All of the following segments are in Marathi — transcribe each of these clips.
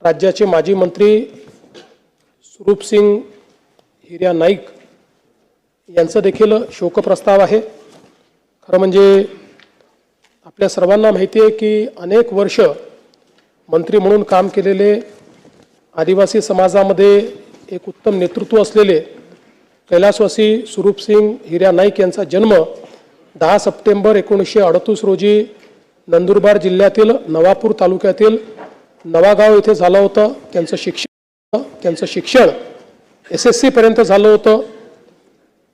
राज्याचे माजी मंत्री स्वरूपसिंग हिऱ्या नाईक यांचा देखील शोकप्रस्ताव आहे। खरं म्हणजे आपल्या सर्वांना माहिती आहे की अनेक वर्ष मंत्री म्हणून काम केलेले, आदिवासी समाजामध्ये एक उत्तम नेतृत्व असलेले कैलासवासी स्वरूपसिंग हिऱ्या नाईक यांचा जन्म 10 सप्टेंबर 1938 रोजी नंदुरबार जिल्ह्यातील नवापूर तालुक्यातील नवागाव येथे झालं होतं। त्यांचं शिक्षण SSC पर्यंत झालं होतं।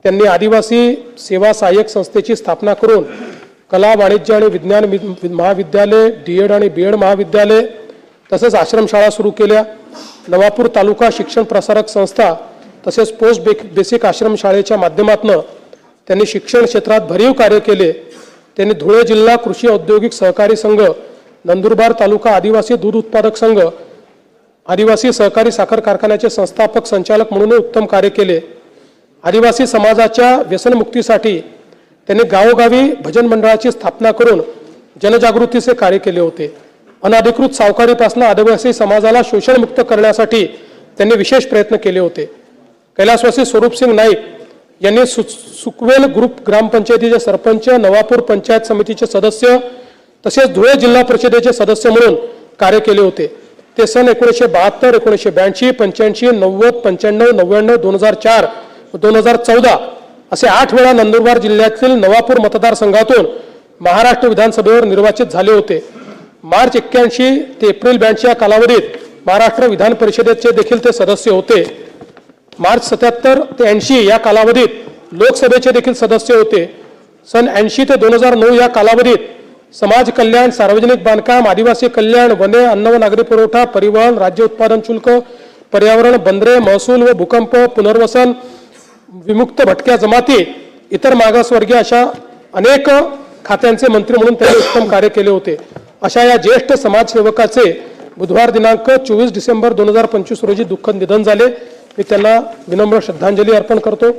त्यांनी आदिवासी सेवा सहाय्यक संस्थेची स्थापना करून कला, वाणिज्य आणि विज्ञान महाविद्यालय, D.Ed आणि B.Ed महाविद्यालय तसेच आश्रमशाळा सुरू केल्या। नवापूर तालुका शिक्षण प्रसारक संस्था तसेच पोस्ट बेसिक आश्रमशाळेच्या माध्यमातून त्यांनी शिक्षण क्षेत्रात भरीव कार्य केले। त्यांनी धुळे जिल्हा कृषी औद्योगिक सहकारी संघ, नंदुरबार तालुका आदिवासी दूध उत्पादक संघ, आदिवासी सहकारी साखर कारखान्याचे संस्थापक संचालक म्हणून उत्तम कार्य केले। आदिवासी समाजाच्या व्यसनमुक्तीसाठी त्यांनी गावोगावी भजन मंडळाची स्थापना करून जनजागृतीचे कार्य केले होते। अनधिकृत सावकारीपासून आदिवासी समाजाला शोषणमुक्त करण्यासाठी त्यांनी विशेष प्रयत्न केले होते। कैलासवासी स्वरूपसिंग नाईक यांनी सुकवेल ग्रुप ग्रामपंचायतीचे सरपंच, नवापूर पंचायत समितीचे सदस्य तसेच धुळे जिल्हा परिषदेचे सदस्य म्हणून कार्य केले होते। ते सन 1972, 1982, 85, 90, 95, 99, 2004 व 2014 असे 8 वेळा नंदुरबार जिल्ह्यातील नवापूर मतदारसंघातून महाराष्ट्र विधानसभेवर निर्वाचित झाले होते। मार्च 81 ते एप्रिल 82 या कालावधीत महाराष्ट्र विधान परिषदेचे देखील ते सदस्य होते। मार्च 77 ते 80 या कालावधीत लोकसभेचे देखील सदस्य होते। सन 80 ते 2009 या कालावधीत समाज कल्याण, सार्वजनिक बांधकाम, आदिवासी कल्याण, वने, अन्न व नागरी पुरवठा, परिवहन, राज्य उत्पादन शुल्क, पर्यावरण, बंदरे, महसूल व भूकंप पुनर्वसन, विमुक्त भटक्या जमाती, इतर मागासवर्गीय अशा अनेक खात्यांचे मंत्री म्हणून त्यांनी उत्तम कार्य केले होते। अशा या ज्येष्ठ समाजसेवकाचे बुधवार दिनांक 24 डिसेंबर 2025 रोजी दुःखद निधन झाले। मी त्यांना विनम्र श्रद्धांजली अर्पण करतो।